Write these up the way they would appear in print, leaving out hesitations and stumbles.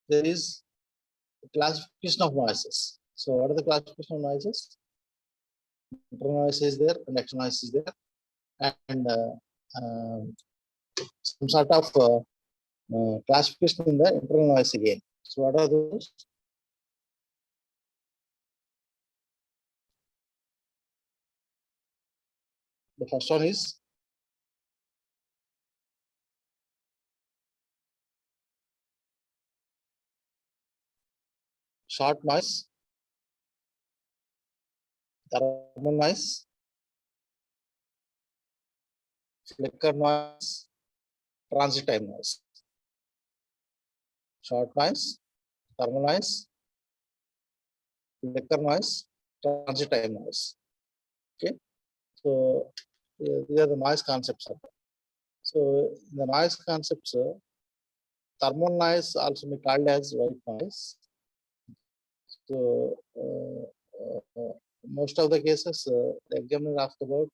there is classification of noises. So what are the classification of noises? Internal noise is there and external noise is there, and some sort of classification in the internal noise again. So what are those? The first one is short noise, thermal noise, flicker noise, transit time noise. Short noise, thermal noise, flicker noise, transit time noise. Okay, so these are the noise concepts. So the noise concepts, thermal noise also may called as white noise. So most of the cases, the examiner asked about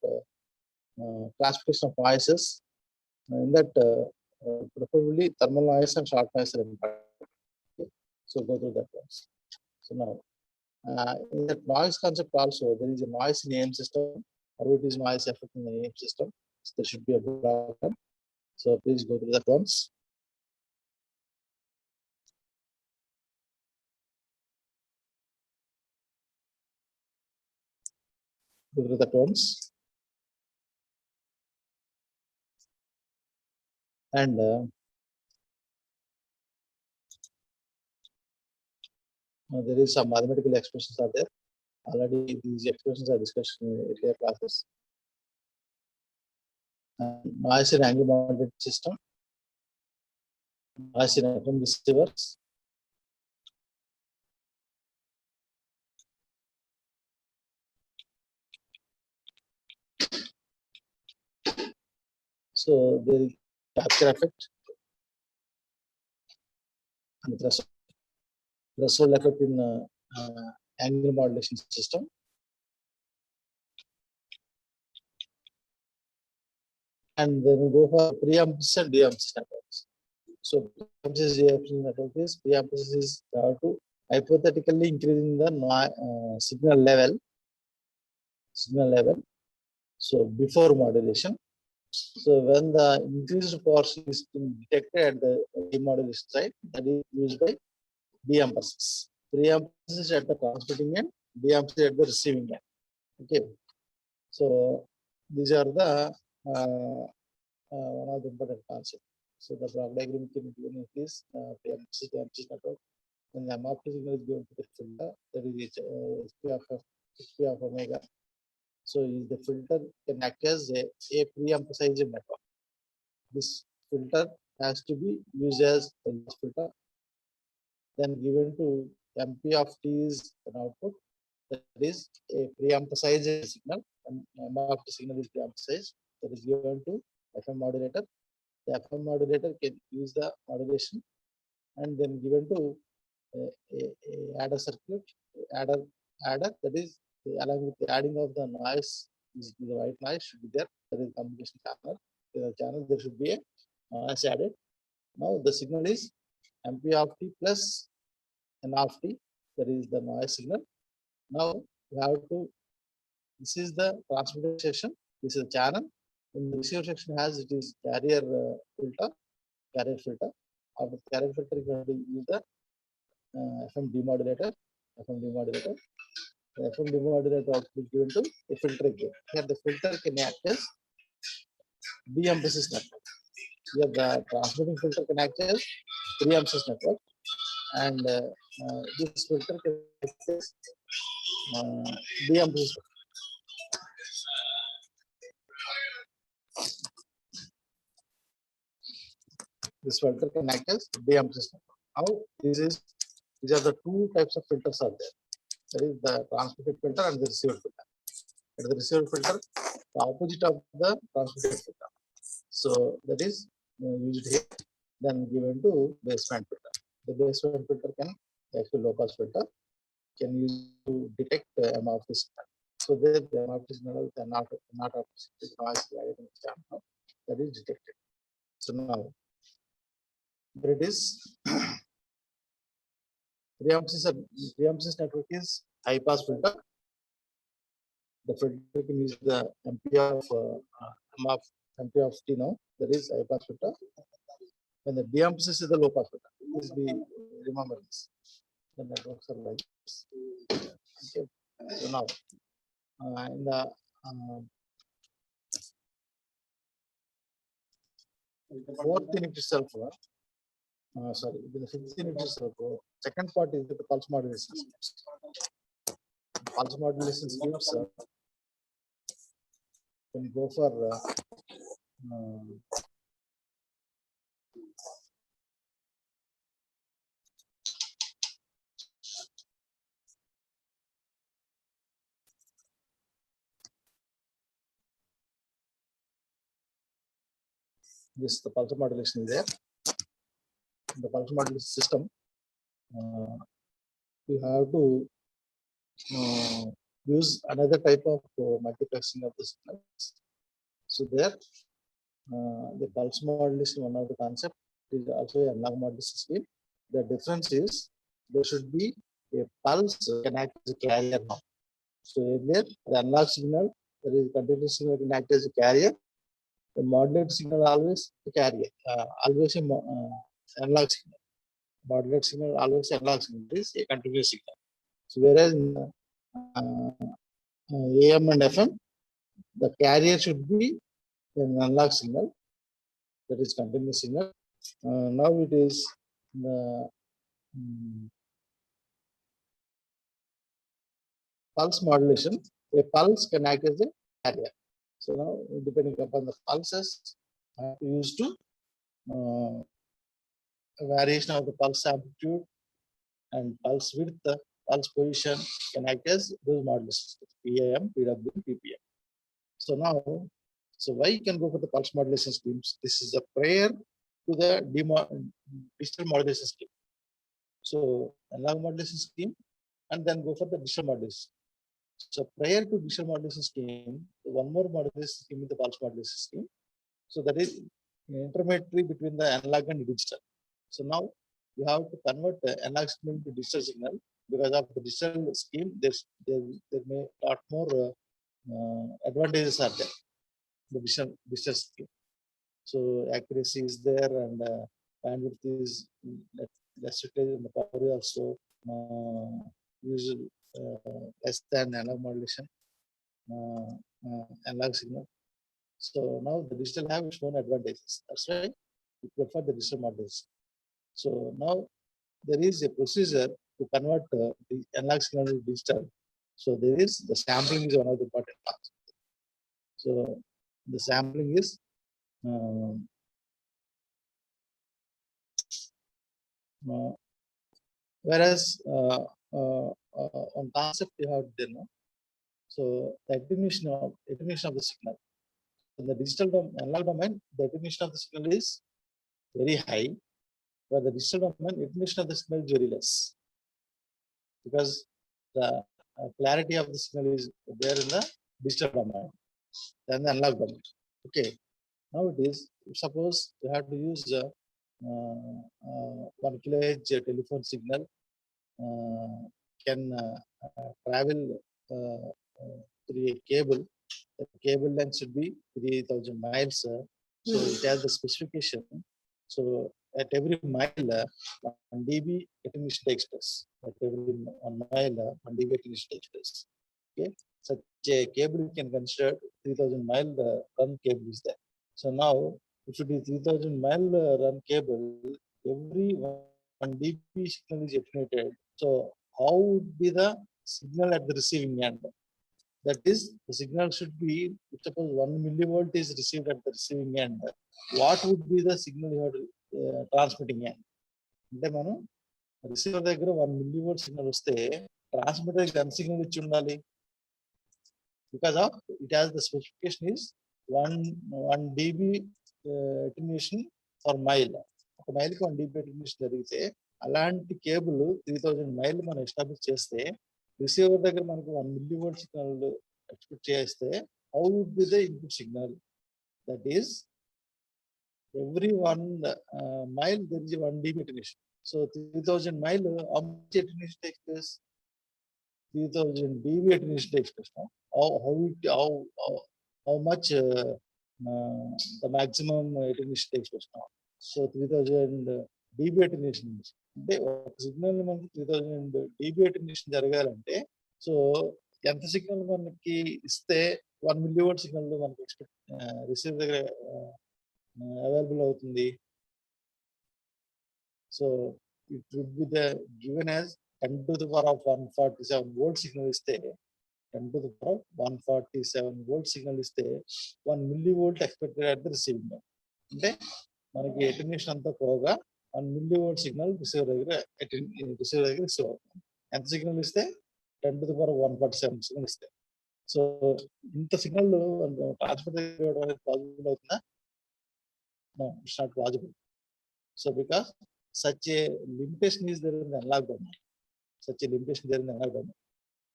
classification of noises. In that, preferably thermal noise and short noise are important. Okay. So go through that ones. So now, in that noise concept also, there is a noise name system. How it is noise affecting the name system. So there should be a program. So please go through that once. Go through that once. And there is some mathematical expressions are there. Already these expressions are discussed in earlier classes. Noise in angle modulated system, noise in FM receivers, so there is capture effect and threshold effect in angle modulation system. And then we go for preemptive and deemptive networks. So preemptive network is preemptive is to hypothetically increasing the signal level. So before modulation. So when the increased portion is detected at the demodulation side, that is used by deemphasis. Preemphasis at the transmitting end, deemphasis at the receiving end. Okay. So these are the one of the important concepts. So the block diagram can be given is preemphasis network. When the MRP signal is given to the filter, that is HP of omega. So the filter can act as a pre-emphasized network. This filter has to be used as a filter, then given to MP of T is an output, that is a pre-emphasized signal, and M of T signal is pre-emphasized, that is given to FM modulator. The FM modulator can use the modulation and then given to a adder circuit, adder that is along with the adding of the noise, the white noise should be there. There is communication channel. In the channel there should be a noise added. Now the signal is MP of T plus N of T. That is the noise signal. Now we have to. This is the transmitter section. This is the channel. In the receiver section has it is carrier filter. After carrier filter, you have to use the FM demodulator. The FM demodulator output is given to a filter again. Here the filter can act as de-emphasis network. Here the transmitting filter can act as pre-emphasis network, and this filter can act as de-emphasis. This filter can act as de-emphasis network. Now these are the two types of filters are there. That is the transmitted filter and the receiver filter. And the receiver filter, the opposite of the transmitted filter. So that is used here, then given to baseband filter. The baseband filter can actually low pass filter can use to detect MRT signal. So there the MRT signal not noise that is detected. So now there it is. Preemptive network is high pass filter. The filter can use the MP of T now. That is high pass filter. When the de-emphasis is the low pass filter. Please be remember this. The networks are like this. Okay. So now in the fourth unit itself, sorry, in the fifth unit itself, second part is the pulse modulation. Pulse modulation schemes can go for this. The pulse modulation is there. The pulse modulation system, you have to use another type of multiplexing of the signals. So there, the pulse modulation, one of the concept, is also a analog modulation scheme. The difference is there should be a pulse can act as a carrier now. So earlier, the analog signal, that is continuous signal, can act as a carrier. The modulated signal always a carrier, always a analog signal. Modulated signal always analog signal is a continuous signal. So whereas in AM and FM, the carrier should be an analog signal, that is continuous signal. Now it is the pulse modulation. A pulse can act as a carrier. So now, depending upon the pulses, I have to use to a variation of the pulse amplitude and pulse width, the pulse position can act as those modulations, PAM, PW, PPM. So now, so why you can go for the pulse modulation schemes? This is a prior to the digital modulation scheme. So analog modulation scheme, and then go for the digital modulation. So prior to digital modulation scheme, one more modulation scheme is the pulse modulation scheme. So that is an intermediary between the analog and digital. So now you have to convert the analog signal to digital signal. Because of the digital scheme, there may a lot more advantages are there. The digital scheme. So accuracy is there, and bandwidth is less utilized, and the power also usually less than analog modulation, analog signal. So now the digital have its own advantages. That's why we prefer the digital modulation. So now there is a procedure to convert the analog signal to digital. So there is the sampling is one of the important parts. So the sampling is whereas on concept you have to know. So the attenuation of the signal. In the digital analog domain, the attenuation of the signal is very high, but the digital domain, attenuation of the signal is very less, because the clarity of the signal is there in the digital domain than the analog domain. Okay, now it is, suppose you have to use 1 kHz telephone signal can travel through a cable. The cable length should be 3,000 miles. So it has the specification. So at every mile, 1 dB attenuation takes place. At every 1 mile, 1 dB attenuation takes place. Okay, such a cable you can consider 3,000 mile run cable is there. So now, if it is 3,000 mile run cable, every 1 dB signal is attenuated. So how would be the signal at the receiving end? That is, the signal should be, suppose 1 millivolt is received at the receiving end. What would be the signal you are transmitting end? అంటే మనం receiver దగ్గర 1 millivolt signal వస్తే transmitter ఎంత signal ఇచ్చి ఉండాలి? Because of it has the specification is 1 dB attenuation per mile. ఒక మైల్కి 1 dB attenuation జరిగితే అలాంటి కేబుల్ 3,000 మైల్ మనం ఎస్టాబ్లిష్ చేస్తే రిసీవర్ దగ్గర మనకు 1 millivolt సిగ్నల్ ఎక్స్పెక్ట్ చేస్తే how would be the input signal? That is every 1 mile there is 1 dB attenuation. So 3000 mile, how much attenuation takes place? 3000 dB attenuation takes place. No? How much the maximum attenuation takes place now? So 3000 dB attenuation. అంటే ఒక signal మనకి 3000 dB attenuation జరగాలంటే so ఎంత signal మనకి ఇస్తే 1 milliwatt signal మనకి receive దగ్గర available అవుతుంది. So it would be given as 10 to the power of 147 volt signal ఇస్తే 10 to the power of 147 volt signal ఇస్తే 1 millivolt expected at the receiving end. అంటే మనకి అటెన్యూషన్ అంతా పోగా 1 millivolt సిగ్నల్ రిసీవర్ దగ్గర రిసీవ్ అవుతుంది. ఎంత సిగ్నల్ ఇస్తే 10 to the power of 147 signal ఇస్తే. సో ఇంత సిగ్నల్ ట్రాన్స్ఫర్ చేయడం అనేది పాసిబుల్ అవుతుందా? No, it's not possible. So because such a limitation is there in the analog domain. Such a limitation there in the analog domain.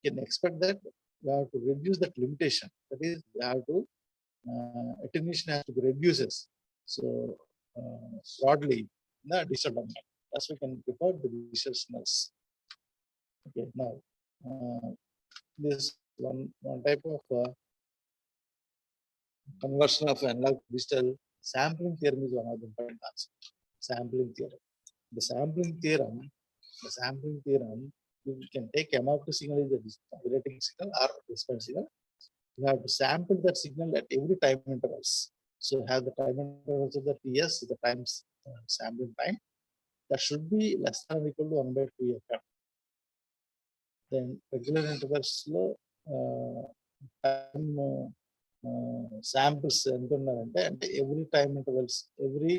You can expect that you have to reduce that limitation. That is, you have to attenuation has to be reduces. So broadly in the digital domain. Thus we can prefer the digital signals. Okay, now this one type of conversion of analog to digital sampling theorem is one of the important concepts. Sampling theorem. The sampling theorem, you can take M of the signal is the relating signal or response signal. You have to sample that signal at every time intervals. So have the time intervals of the TS, the times sampling time. That should be less than or equal to 1/2f. Then regular intervals time samples అంటే every time intervals, every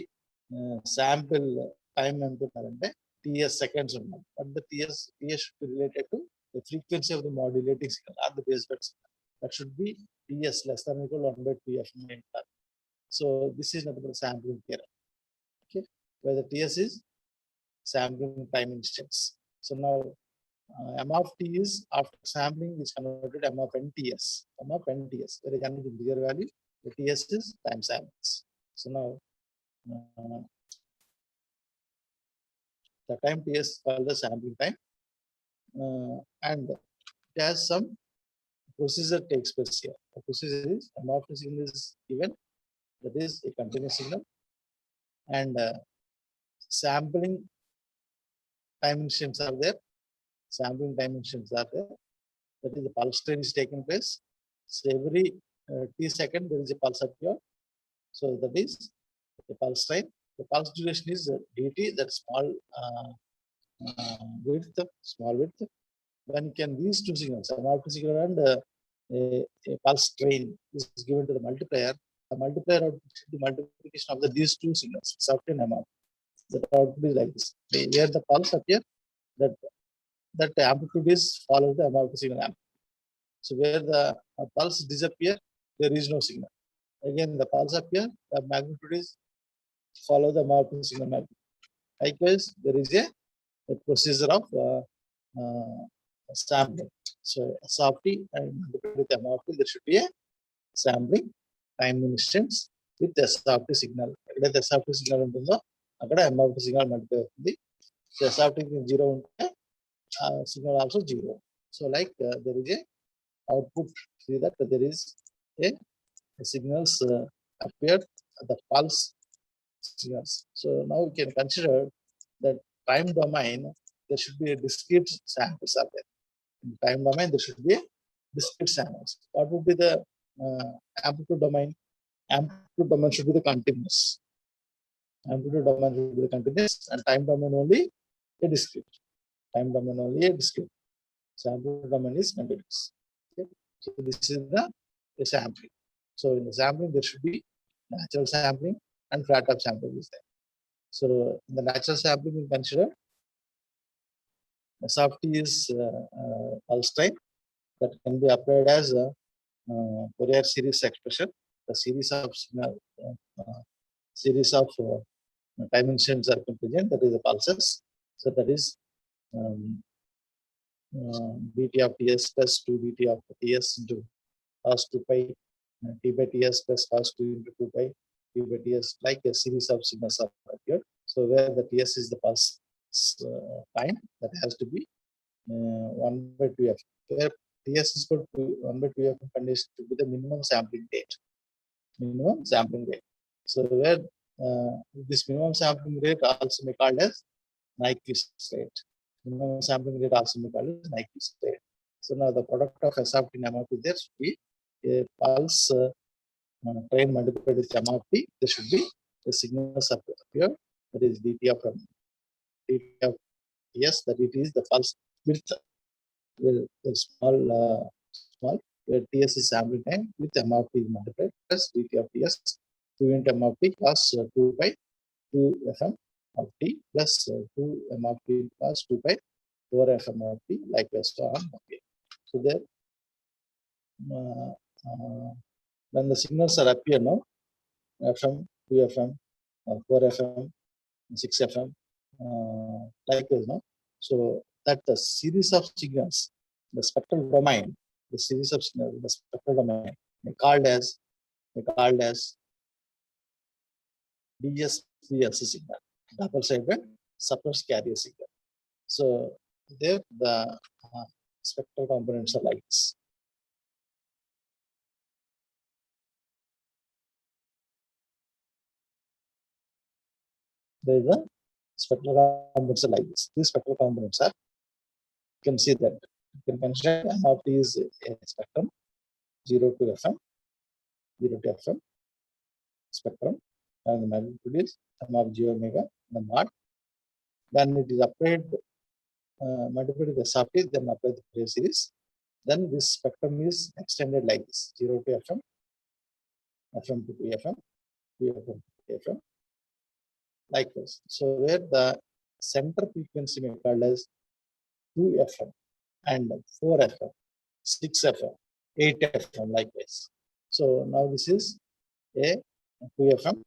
sample time అంటే TS seconds ఉన్నాయి. But the TS should be related to the frequency of the modulating signal or the baseband signal. That should be TS less than or equal to 1/2f. So this is nothing but sampling theorem. Okay, where the TS is sampling time instance. So now M of T is after sampling is converted M of NTS. M of NTS, where is n is bigger value, the TS is time samples. So now the time TS is called the sampling time, and it has some procedure takes place here. The procedure is M of T signal is given, that is a continuous signal, and sampling time instants are there. Sampling time instants are there. That is the pulse train is taking place. So every t second there is a pulse up here. So that is the pulse train. The pulse duration is dt, that small width. When can these two signals, an output signal and a pulse train, is given to the multiplier. The multiplier output is the multiplication of these two signals, certain amount. That output is like this. Where the pulse appear, that amplitude is follow the amount signal amplitude. So where the pulse disappear, there is no signal. Again, the pulse appear, the magnitude is follow the amount signal magnitude. Likewise, there is a procedure of sampling. So S of t and with M of t, there should be a sampling time instance with S of t signal. Ekkadaithe S of t signal untundo akkada M of t signal multiply avutundi. So S of t 0 unte signal also 0. So like there is a output, see that there is a signals appeared the pulse signals. So now we can consider that time domain, there should be a discrete samples are there. In time domain, there should be a discrete samples. What would be the amplitude domain? Amplitude domain should be the continuous. Amplitude domain should be the continuous, and time domain only a discrete. Time domain only a discrete. So amplitude domain is continuous. Okay. So this is the sampling. So in the sampling, there should be natural sampling and flat top sampling is there. So in the natural sampling, we consider S of t is pulse time that can be applied as a Fourier series expression. The series of time instants are contingent, that is the pulses. So that is dt of ts plus 2 dt of ts into cos 2 pi t by ts plus cos 2 into 2 pi T by Ts, like a series of signals are appeared. So where the Ts is the pulse time, that has to be 1 by 2f. Where Ts is equal to 1 by 2f condition to be the minimum sampling rate. Minimum sampling rate. So where this minimum sampling rate also may called as Nyquist rate. Minimum sampling rate also may called as Nyquist rate. So now the product of S of t and M of t, there should be a pulse train multiplied with M of t. There should be the signals appear, that is dt of M. dt of yes, that it is the pulse width small where Ts is sampling time with M of t multiplied plus dt of Ts 2 into M of t cos 2 by 2 Fm of t plus 2 M of t plus 2 by 4 Fm of t, likewise so on. Okay. So there when the signals are appear now, Fm, 2 Fm, 4 Fm, 6 Fm, likewise now. So that the series of signals, the spectral domain, the series of signals, the spectral domain, called as DSPS signal, double-sided suppressed carrier signal. So there the spectral components are like this. There is a spectral components are like this. These spectral components are, you can see that you can consider M of t is a spectrum 0 to Fm, 0 to Fm spectrum, and the magnitude is M of j omega the mod. When it is applied multiplied with S of t, then apply the Fourier series. Then this spectrum is extended like this: 0 to Fm, Fm to 2Fm, 2Fm to Fm, likewise. So where the center frequency may be called as 2Fm and 4Fm, 6Fm, 8Fm, likewise. So now this is a 2Fm,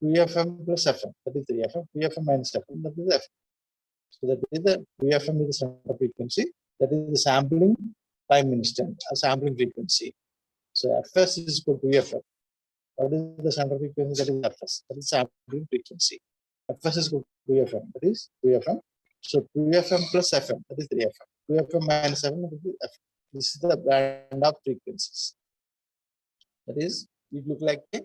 2Fm plus Fm, that is 3Fm, 2Fm minus Fm, that is Fm. So that is the 2Fm is the center frequency, that is the sampling time instant, a sampling frequency. So Fs is equal to 2Fm. What is the center frequency? That is Fs, that is sampling frequency. Fs is equal to 2Fm, that is 2Fm. So 2Fm plus Fm, that is 3Fm. 2Fm minus Fm, that is Fm. This is the band of frequencies. That is, it look like a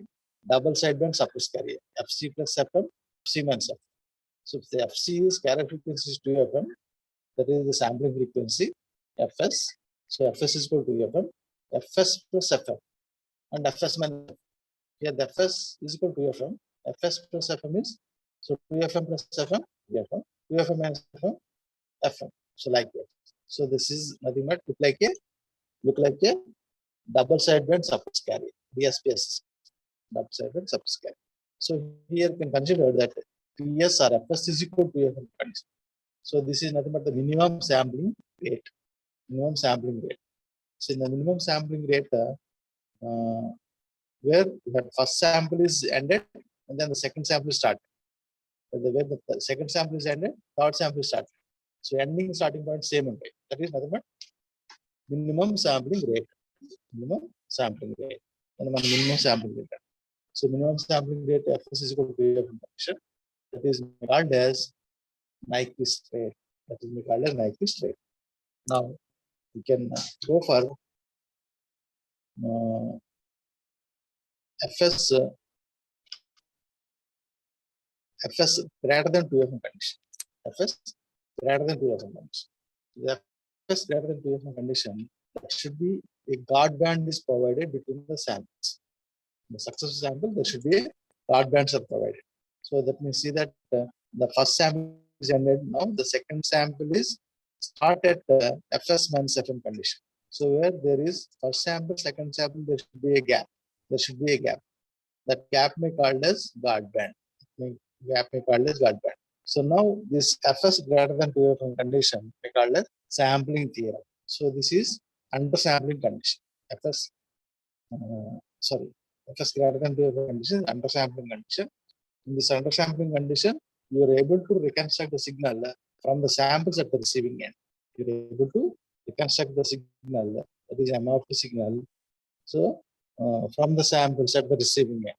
double sideband suppressed carrier. Fc plus Fm, Fc minus Fm. So if the Fc is carrier frequency is 2Fm, that is the sampling frequency, Fs. So Fs is equal to 2Fm, Fs plus Fm, and Fs minus Fm. Here the Fs is equal to 2Fm, Fs plus Fm is, so 2Fm plus Fm, 2Fm, 2Fm minus Fm, Fm. So like that. So this is nothing but look like a double sideband suppressed carrier, DSPS, double sideband suppressed carrier. So here you can consider that Ts or Fs is equal to Fm condition. So this is nothing but the minimum sampling rate. Minimum sampling rate. So in the minimum sampling rate, where the first sample is ended and then the second sample is started. Where the second sample is ended, third sample is started. So ending starting point same and right. That is nothing but minimum sampling rate. Minimum sampling rate. And minimum sampling rate. So minimum sampling rate Fs is equal to F function. That is called as Nyquist rate. That is called as Nyquist rate. Now we can go for Fs Fs greater than 2Fm condition. Fs greater than 2Fm condition. The Fs greater than 2Fm condition, that should be a guard band is provided between the samples. In the successive sample, there should be a guard bands are provided. So that means see that the first sample is ended. Now the second sample is start at Fs minus Fm condition. So where there is first sample, second sample, there should be a gap. There should be a gap. That gap may called as guard band. Gap may called as guard band. So now this Fs greater than 2Fm condition may called as sampling theorem. So this is undersampling condition. Fs Fs greater than 2Fm condition, undersampling condition. In this undersampling condition, you are able to reconstruct the signal from the samples at the receiving end. You are able to reconstruct the signal, that is M of the signal. So from the samples at the receiving end.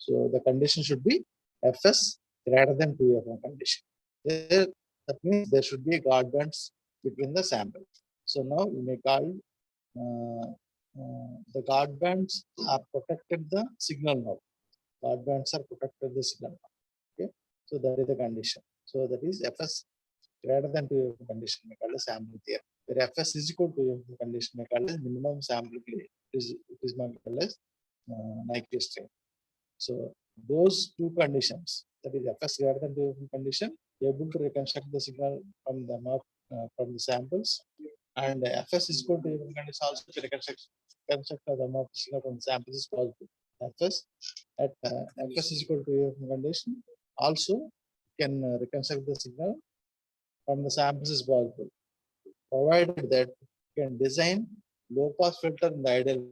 So the condition should be Fs greater than 2f1 condition. There, that means there should be guard bands between the samples. So now we may call the guard bands are protected the signal now. Guard bands are protected the signal now. Okay, so that is the condition. So that is Fs greater than 2f condition we call as sample theory. Where Fs is equal to 2f condition we call as minimum sample theory. It is called as Nyquist string. So those two conditions, that is Fs greater than 2f condition, able to reconstruct the signal from the map from the samples, and Fs is equal to 2f condition also to reconstruct the map signal from the samples is possible. Fs at Fs is equal to 2f condition also can reconstruct the signal from the samples is possible, provided that you can design low pass filter in the ideal